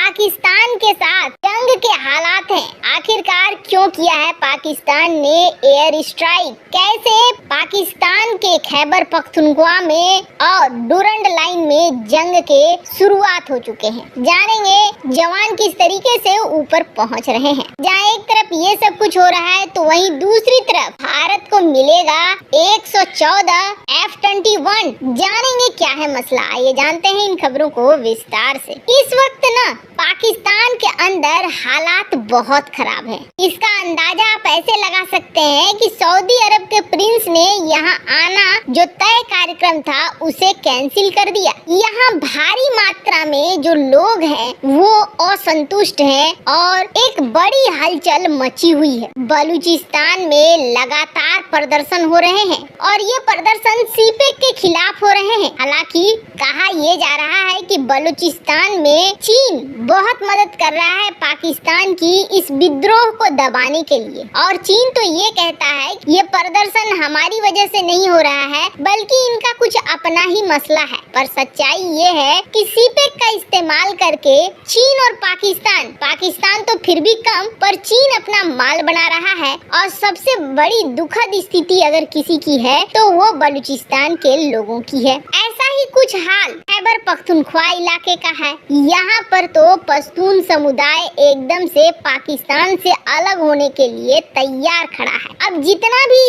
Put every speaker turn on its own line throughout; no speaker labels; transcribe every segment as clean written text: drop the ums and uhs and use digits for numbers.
पाकिस्तान के साथ जंग के हालात हैं। आखिरकार क्यों किया है पाकिस्तान ने एयर स्ट्राइक? कैसे पाकिस्तान के खैबर पख्तूनख्वा में और डुरंड लाइन में जंग के शुरुआत हो चुके हैं। जानेंगे जवान किस तरीके से ऊपर पहुंच रहे हैं। जहां एक तरफ ये सब कुछ हो रहा है तो वहीं दूसरी तरफ भारत को मिलेगा 114 F-21। जानेंगे क्या है मसला, आइए जानते हैं इन खबरों को विस्तार से। इस वक्त ना पाकिस्तान के अंदर हालात बहुत खराब हैं। इसका अंदाजा आप ऐसे लगा सकते हैं कि सऊदी अरब के प्रिंस ने यहाँ आना जो तय कार्यक्रम था उसे कैंसिल कर दिया। यहाँ भारी मात्रा में जो लोग हैं वो असंतुष्ट हैं और एक बड़ी हलचल मची हुई है। बलूचिस्तान में लगातार प्रदर्शन हो रहे हैं और ये प्रदर्शन सीपेक के खिलाफ हो रहे हैं। हालांकि कहा यह जा रहा है कि बलूचिस्तान में चीन बहुत मदद कर रहा है पाकिस्तान की इस विद्रोह को दबाने के लिए, और चीन तो ये कहता है कि ये प्रदर्शन हमारी वजह से नहीं हो रहा है बल्कि इनका कुछ अपना ही मसला है। पर सच्चाई ये है कि सीपेक का इस्तेमाल करके चीन और पाकिस्तान तो फिर भी कम, पर चीन अपना माल बना रहा है। और सबसे बड़ी दुखद स्थिति अगर किसी की है तो वो बलूचिस्तान के लोगों की है। ऐसा ही कुछ हाल खैबर पख्तूनख्वा इलाके का है। यहाँ पर तो पश्तून समुदाय एकदम से पाकिस्तान से अलग होने के लिए तैयार खड़ा है। अब जितना भी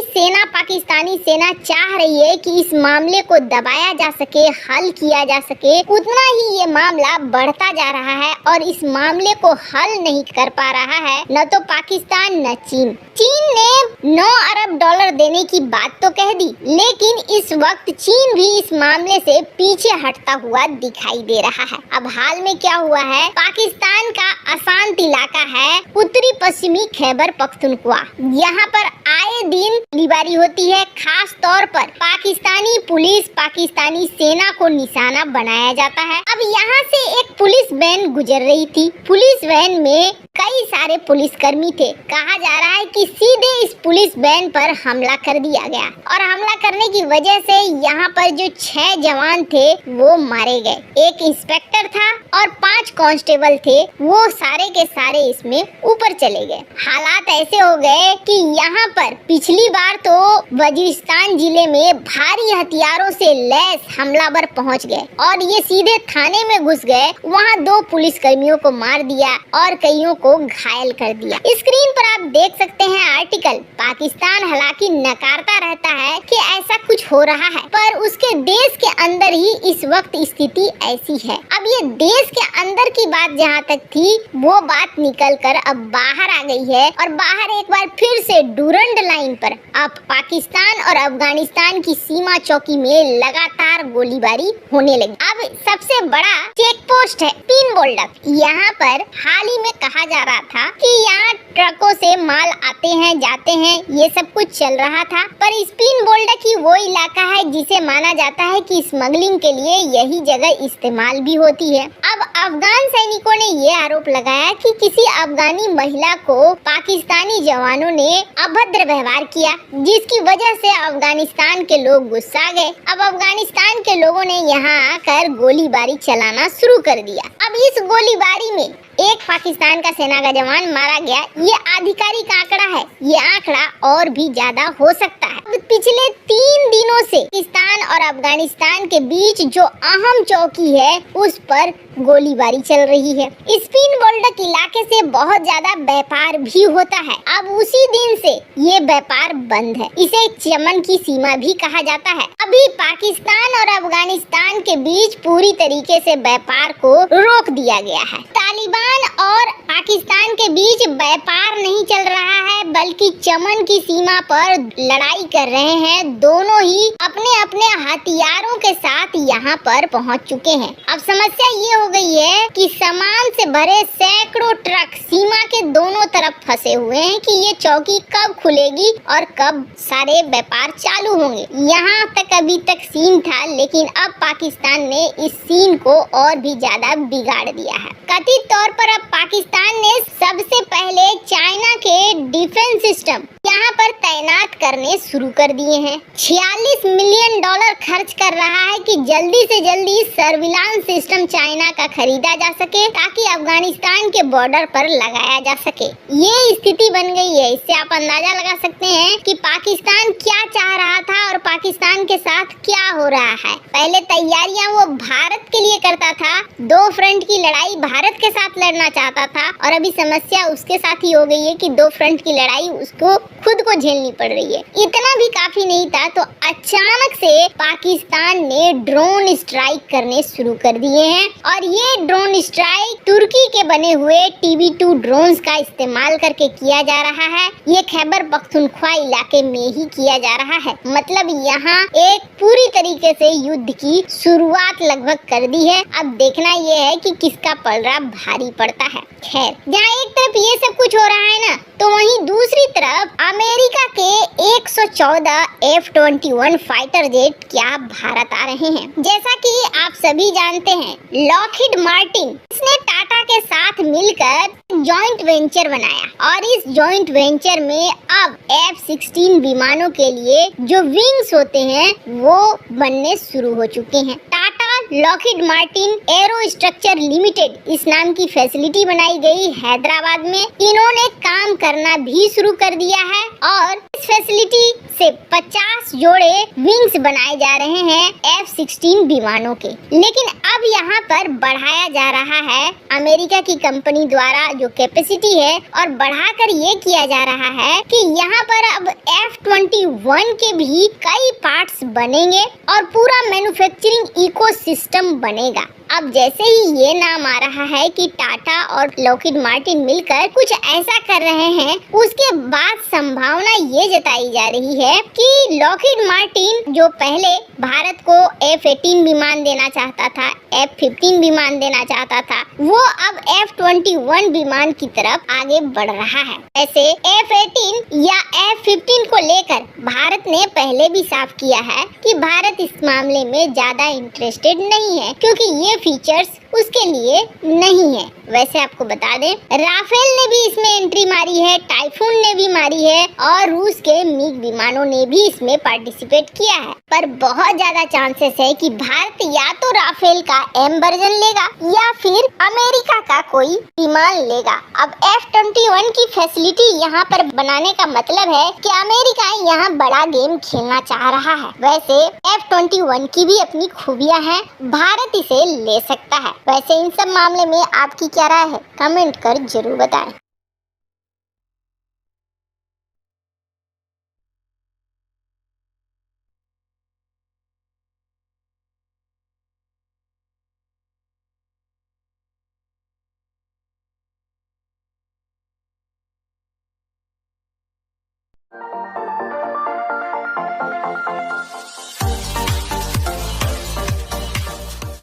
पाकिस्तानी सेना चाह रही है कि इस मामले को दबाया जा सके, हल किया जा सके, उतना ही ये मामला बढ़ता जा रहा है और इस मामले को हल नहीं कर पा रहा है न तो पाकिस्तान न चीन। चीन ने 9 अरब डॉलर देने की बात तो कह दी, लेकिन इस वक्त चीन भी इस मामले से पीछे हटता हुआ दिखाई दे रहा है। अब हाल में क्या हुआ है, पाकिस्तान का अशांत इलाका है उत्तरी पश्चिमी खैबर पख्तूनख्वा। यहाँ पर आए दिन गोलीबारी होती है। खास तौर पर पाकिस्तानी पुलिस, पाकिस्तानी सेना को निशाना बनाया जाता है। अब यहाँ से एक पुलिस वैन गुजर रही थी। पुलिस वैन में कई सारे पुलिसकर्मी थे। कहा जा रहा है कि सीधे इस पुलिस वैन पर हमला कर दिया गया और हमला करने की वजह से यहाँ पर जो 6 जवान थे वो मारे गए। एक इंस्पेक्टर था और 5 कांस्टेबल थे, वो सारे के सारे इसमें ऊपर चले गए। हालात ऐसे हो गए कि यहाँ पर पिछली बार तो वजीरिस्तान जिले में भारी हथियारों से लैस हमलावर पहुँच गए और ये सीधे थाने में घुस गए। वहाँ 2 पुलिसकर्मियों को मार दिया और कईयों को घायल कर दिया। स्क्रीन पर आप देख सकते हैं आर्टिकल। पाकिस्तान हालांकि नकारता रहता है कि ऐसा कुछ हो रहा है, पर उसके देश के अंदर ही इस वक्त स्थिति ऐसी है। अब ये देश के अंदर की बात जहाँ तक थी वो बात निकलकर अब बाहर आ गई है और बाहर एक बार फिर से डुरंड लाइन पर अब पाकिस्तान और अफगानिस्तान की सीमा चौकी में लगातार गोलीबारी होने लगी। अब सबसे बड़ा चेक पोस्ट है स्पिन बोल्डक। यहाँ पर हाल ही में कहा जा रहा था कि यहाँ ट्रकों से माल आते हैं जाते हैं, ये सब कुछ चल रहा था, पर स्पिन बोल्डक ही वो इलाका है जिसे माना जाता है कि स्मगलिंग के लिए यही जगह इस्तेमाल भी होती है। अब अफगान सैनिकों ने ये आरोप लगाया कि किसी अफगानी महिला को पाकिस्तानी जवानों ने अभद्र व्यवहार किया, जिसकी वजह से अफगानिस्तान के लोग गुस्सा गए। अब अफगानिस्तान के लोगों ने यहाँ आकर गोलीबारी चलाना शुरू कर दिया। अब इस गोलीबारी में एक पाकिस्तान का सेना का जवान मारा गया। ये आधिकारिक आंकड़ा है, ये आंकड़ा और भी ज्यादा हो सकता है। पिछले 3 दिनों से पाकिस्तान और अफगानिस्तान के बीच जो अहम चौकी है उस पर गोलीबारी चल रही है। स्पिन बोल्डक इलाके से बहुत ज्यादा व्यापार भी होता है। अब उसी दिन से ये व्यापार बंद है। इसे चमन की सीमा भी कहा जाता है। अभी पाकिस्तान और अफगानिस्तान के बीच पूरी तरीके से व्यापार को रोक दिया गया है। तालिबान और पाकिस्तान के बीच व्यापार नहीं चल रहा है बल्कि चमन की सीमा पर लड़ाई कर रहे हैं। दोनों ही अपने अपने हथियारों के साथ यहाँ पर पहुँच चुके हैं। अब समस्या ये हो गई है कि सामान से भरे सैकड़ों ट्रक सीमा के दोनों तरफ फंसे हुए हैं कि ये चौकी कब खुलेगी और कब सारे व्यापार चालू होंगे। यहाँ तक अभी तक सीन था, लेकिन अब पाकिस्तान ने इस सीन को और भी ज्यादा बिगाड़ दिया है। कथित तौर पर अब पाकिस्तान ने सबसे पहले चाइना के डिफेंस सिस्टम यहाँ पर तैनात करने शुरू कर दिए हैं। $46 मिलियन खर्च कर रहा है कि जल्दी से जल्दी सर्विलांस सिस्टम चाइना का खरीदा जा सके ताकि अफगानिस्तान के बॉर्डर पर लगाया जा सके। ये स्थिति बन गई है। इससे आप अंदाजा लगा सकते हैं कि पाकिस्तान क्या चाह रहा था और पाकिस्तान के साथ क्या हो रहा है। पहले तैयारियां वो भारत के लिए करता था, 2 फ्रंट की लड़ाई भारत के साथ लड़ना चाहता था और अभी समस्या उसके साथ ही हो गई है कि 2 फ्रंट की लड़ाई उसको खुद को झेलनी पड़ रही है। इतना भी काफी नहीं था तो अचानक से पाकिस्तान ने ड्रोन स्ट्राइक करने शुरू कर दिए हैं और ये ड्रोन स्ट्राइक तुर्की के बने हुए TB2 ड्रोन्स का इस्तेमाल करके किया जा रहा है। ये खैबर पख्तूनख्वा इलाके में ही किया जा रहा है। मतलब यहाँ एक पूरी तरीके से युद्ध की शुरुआत लगभग कर दी है। अब देखना ये है कि किसका पलड़ा भारी पड़ता है। खैर, जहाँ एक तरफ ये सब कुछ हो रहा है ना, तो वहीं दूसरी तरफ अमेरिका के 114 F-21 फाइटर जेट क्या भारत आ रहे हैं। जैसा कि आप सभी जानते हैं, लॉकहीड मार्टिन इसने टाटा के साथ मिलकर जॉइंट वेंचर बनाया और इस जॉइंट वेंचर में अब F-16 विमानों के लिए जो विंग्स होते हैं वो बनने शुरू हो चुके हैं। Tata Lockheed Martin arrow structure limited इस नाम की फैसिलिटी बनाई गई हैदराबाद में। इन्होंने काम करना भी शुरू कर दिया है और इस फैसिलिटी से 50 जोड़े विंग्स बनाए जा रहे हैं F-16 विमानों के। लेकिन अब यहाँ पर बढ़ाया जा रहा है अमेरिका की कंपनी द्वारा जो कैपेसिटी है और बढ़ाकर ये किया जा रहा है कि यहाँ पर अब F-21 के भी कई पार्ट्स बनेंगे और पूरा मैन्युफैक्चरिंग इकोसिस्टम बनेगा। अब जैसे ही ये नाम आ रहा है कि टाटा और लॉकहीड मार्टिन मिलकर कुछ ऐसा कर रहे हैं, उसके बाद संभावना ये जताई जा रही है कि लॉकहीड मार्टिन जो पहले भारत को F-18 विमान देना चाहता था, F-15 विमान देना चाहता था, वो अब F-21 विमान की तरफ आगे बढ़ रहा है। ऐसे F-18 या F-15 को लेकर भारत ने पहले भी साफ किया है कि भारत इस मामले में ज्यादा इंटरेस्टेड नहीं है क्योंकि ये फीचर्स उसके लिए नहीं है। वैसे आपको बता दें, राफेल ने भी इसमें एंट्री मारी है, टाइफून ने भी मारी है और रूस के मिग विमानों ने भी इसमें पार्टिसिपेट किया है। पर बहुत ज्यादा चांसेस है कि भारत या तो राफेल का M वर्जन लेगा या फिर अमेरिका का कोई विमान लेगा। अब F-21 की फैसिलिटी यहाँ पर बनाने का मतलब है कि अमेरिका यहाँ बड़ा गेम खेलना चाह रहा है। वैसे F-21 की भी अपनी खूबियाँ हैं, भारत इसे ले सकता है। वैसे इन सब मामले में आपकी क्या राय है, कमेंट कर जरूर बताएं।